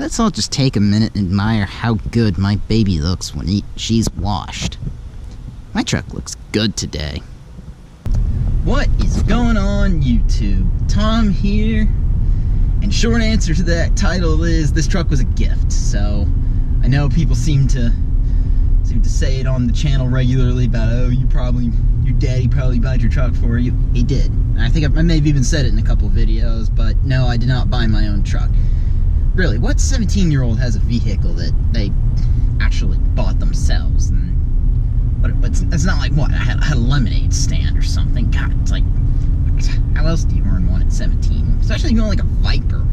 let's all just take a minute and admire how good my baby looks when she's washed. My truck looks good today. What is going on, YouTube? Tom here. And short answer to that title is, this truck was a gift. So I know people seem to say it on the channel regularly about, oh, your daddy probably bought your truck for you. He did. And I think I may have even said it in a couple of videos, but no, I did not buy my own truck. Really, what 17-year-old has a vehicle that they actually bought themselves? But it's not like, what, I had a lemonade stand or something. God, it's like, how else do you earn one at 17? Especially if you want like a Viper.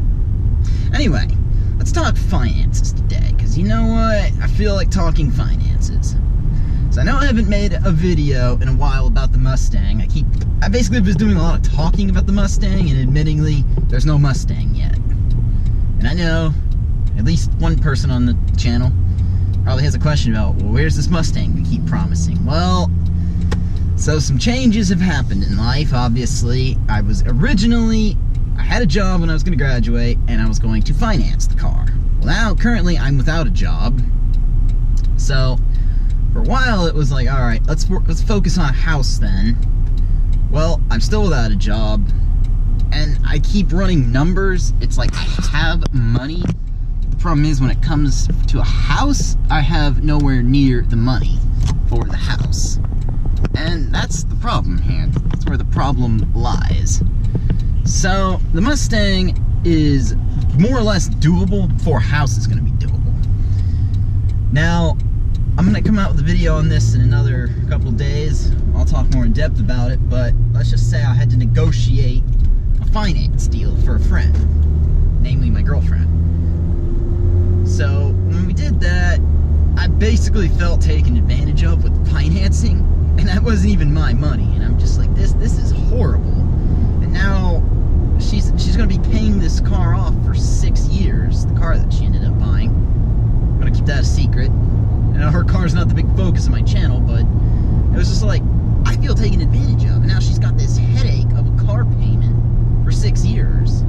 Anyway, let's talk finances today, because you know what? I feel like talking finances. So I know I haven't made a video in a while about the Mustang. I basically was doing a lot of talking about the Mustang, and admittingly, there's no Mustang yet. And I know at least one person on the channel probably has a question about, well, where's this Mustang we keep promising? Well, so some changes have happened in life, obviously. I had a job when I was going to graduate, and I was going to finance the car. Well, now, currently, I'm without a job. So, for a while, it was like, alright, let's focus on a house then. Well, I'm still without a job, and I keep running numbers. It's like I have money. The problem is, when it comes to a house, I have nowhere near the money for the house. And that's the problem here. That's where the problem lies. So, the Mustang is more or less doable before a house is going to be doable. Now, I'm going to come out with a video on this in another couple days. I'll talk more in depth about it, but let's just say I had to negotiate a finance deal for a friend, namely my girlfriend. So, when we did that, I basically felt taken advantage of with financing, and that wasn't even my money, and I'm just like, this is horrible. And now she's going to be paying this car off for 6 years, the car that she ended up buying. I'm going to keep that a secret. I know her car's not the big focus of my channel, but it was just like, I feel taken advantage of. And now she's got this headache of a car payment for 6 years.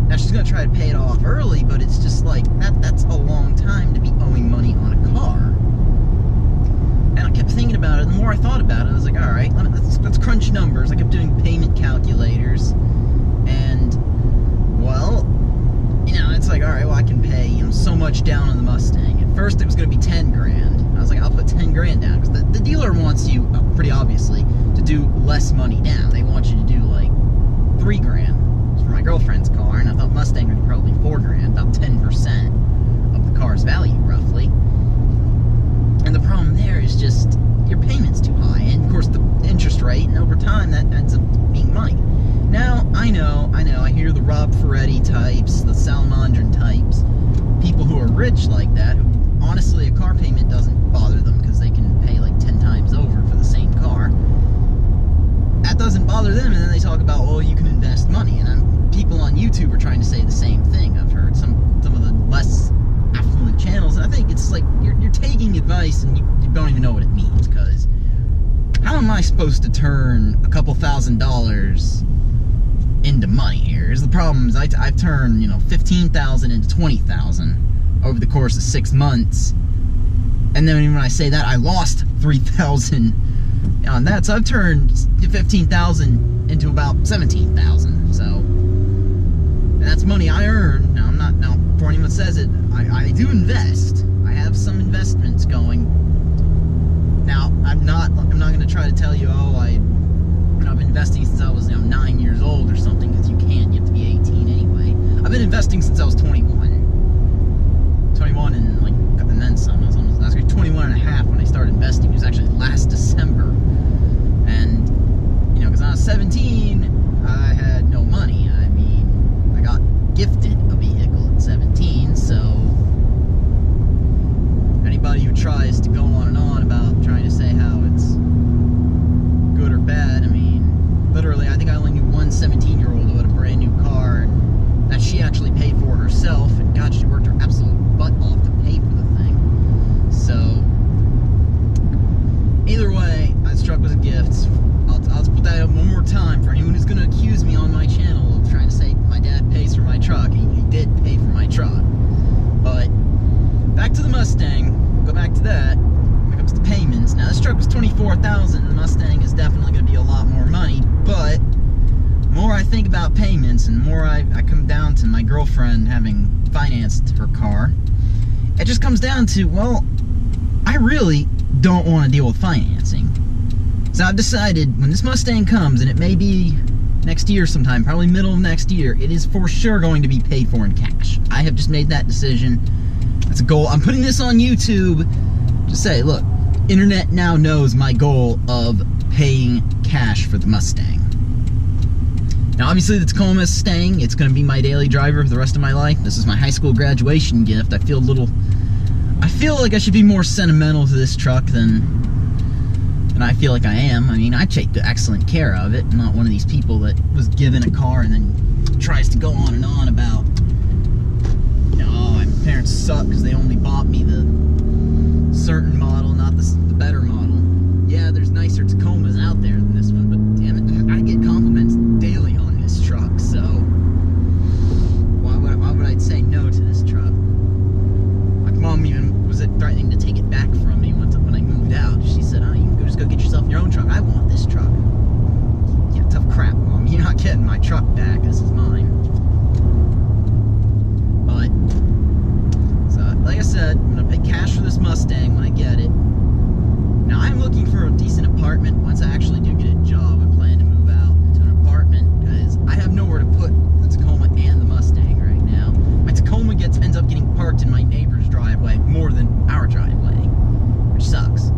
Now she's going to try to pay it off early, but it's just like, that's a long time to be owing money on a car. And I kept thinking about it, and the more I thought about it, I was like, alright, let's crunch numbers. I kept doing payment calculators, and, well, you know, it's like, alright, well, I can pay, so much down on the Mustang. At first, it was going to be 10 grand. I was like, I'll put 10 grand down, because the dealer wants you, pretty obviously, to do less money down. They want you to do, like, 3 grand for my girlfriend's car, and I thought Mustang would be probably 4 grand, about 10% of the car's value, roughly. And the problem there is just, your payment's too high, and of course the interest rate, and over time that ends up being money. Now, I know, I hear the Rob Ferretti types, the Salmondran types, people who are rich like that, who honestly a car payment doesn't bother them because they can pay like 10 times over for the same car. That doesn't bother them, and then they talk about, oh, you can invest money, and people on YouTube are trying to say the same thing. I've heard some of the less affluent channels, and I think it's like, you're taking advice and you don't even know what it means, because how am I supposed to turn a couple $1,000s into money here? Here's the problem, is I've turned, $15,000 into $20,000 over the course of 6 months, and then when I say that, I lost $3,000 on that, so I've turned $15,000 into about $17,000, so, and that's money I earn. Now, before anyone says it, I do invest. I have some investments going. Now, I'm not going to try to tell you, oh, I've been investing since I was 9 years old or something, because you can't. You have to be 18 anyway. I've been investing since I was 21. 21 and then some. I was 21 and a half when I started investing. It was actually last December. And, because when I was 17, I had no money. I mean, I got gifted a vehicle at 17, so anybody who tries to go on and on about trying to say how it's good or bad, I mean, literally, I think I only knew one 17-year-old who had a brand new car, and that she actually paid for herself, and God, she worked her absolute butt off to pay for the thing. So, either way, this truck was a gift. I'll just put that up one more time for anyone who's going to accuse me on my channel of trying to say my dad pays for my truck. He did pay for my truck. But think about payments and the more I come down to my girlfriend having financed her car, it just comes down to, well, I really don't want to deal with financing. So I've decided when this Mustang comes, and it may be next year sometime, probably middle of next year, it is for sure going to be paid for in cash. I have just made that decision. That's a goal. I'm putting this on YouTube to say, look, internet now knows my goal of paying cash for the Mustang. Now obviously the Tacoma is staying. It's going to be my daily driver for the rest of my life. This is my high school graduation gift. I feel like I should be more sentimental to this truck than I feel like I am. I mean, I take excellent care of it. I'm not one of these people that was given a car and then tries to go on and on about, you know, oh, my parents suck because they only bought me the certain model, not the better model. Yeah, there's nicer Tacomas out there than this one, but damn it, I get compliments daily on this truck, so why would I say no to this truck? My mom even was threatening to take it back from me when I moved out. She said, oh, you can just go get yourself your own truck. I want this truck. Yeah, tough crap, Mom. You're not getting my truck back. This is mine. But, so, like I said, I'm going to pay cash for this Mustang when I get it. Now, I'm looking for a decent apartment. Once I actually do get a job, I plan to move out to an apartment because I have nowhere to put the Tacoma and the Mustang right now. My Tacoma ends up getting parked in my neighbor's driveway more than our driveway, which sucks.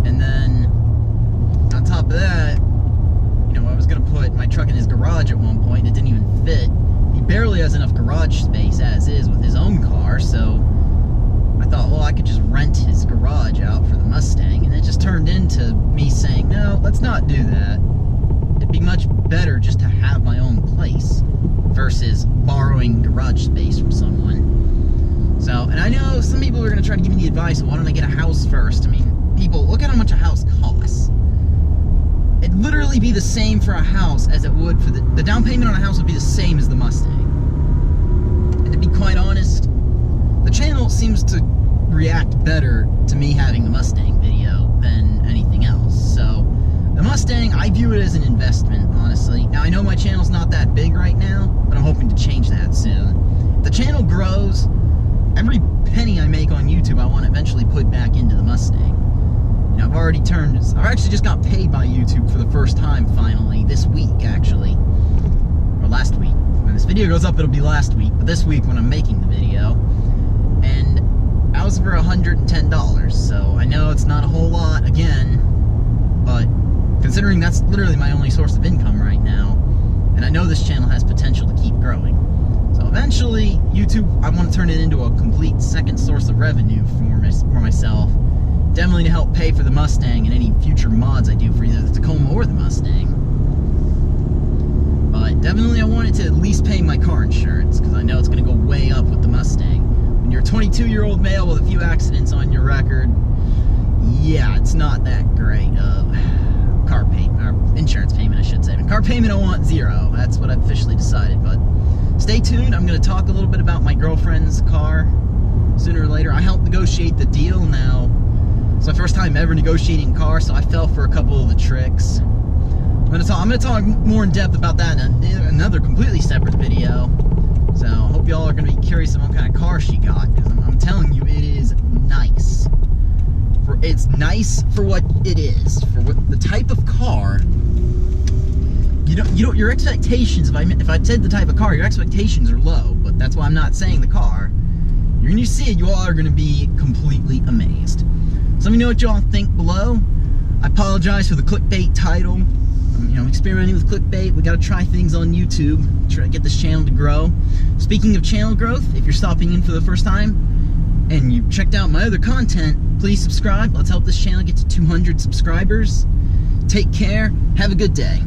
And then, on top of that, you know, I was going to put my truck in his garage at one point. It didn't even fit. He barely has enough garage space as is with his own car, so I thought, well, I could just rent his garage out for the Mustang, and it just turned into me saying, no, let's not do that. It'd be much better just to have my own place versus borrowing garage space from someone. So, and I know some people are going to try to give me the advice, why don't I get a house first? I mean, people, look at how much a house costs. It'd literally be the same for a house as it would for the down payment on a house would be the same as the Mustang. And to be quite honest, the channel seems to react better to me having the Mustang video than anything else. So the Mustang, I view it as an investment, honestly. Now I know my channel's not that big right now, but I'm hoping to change that soon. If the channel grows, every penny I make on YouTube I want to eventually put back into the Mustang. You know, I've actually just got paid by YouTube for the first time finally, this week actually. Or last week. When this video goes up it'll be last week, but this week when I'm making the video. And I was for $110, so I know it's not a whole lot again, but considering that's literally my only source of income right now, and I know this channel has potential to keep growing. So eventually, YouTube, I want to turn it into a complete second source of revenue for myself, definitely to help pay for the Mustang and any future mods I do for either the Tacoma or the Mustang. But definitely I wanted to at least pay my car insurance, because I know it's going to go way up with the Mustang. When you're a 22-year-old male with a few accidents on your record, yeah, it's not that great of car payment, or insurance payment I should say. Car payment I want 0, that's what I've officially decided, but stay tuned. I'm going to talk a little bit about my girlfriend's car sooner or later. I helped negotiate the deal now. It's my first time ever negotiating a car, so I fell for a couple of the tricks. I'm going to talk more in depth about that in another completely separate video. So I hope y'all are going to be curious about what kind of car she got, because I'm telling you, it is nice. It's nice for what it is, for what the type of car. Your expectations. If I said the type of car, your expectations are low. But that's why I'm not saying the car. When you see it, you all are going to be completely amazed. So let me know what y'all think below. I apologize for the clickbait title. I'm experimenting with clickbait. We got to try things on YouTube. Try to get this channel to grow. Speaking of channel growth, if you're stopping in for the first time and you checked out my other content, please subscribe. Let's help this channel get to 200 subscribers. Take care. Have a good day.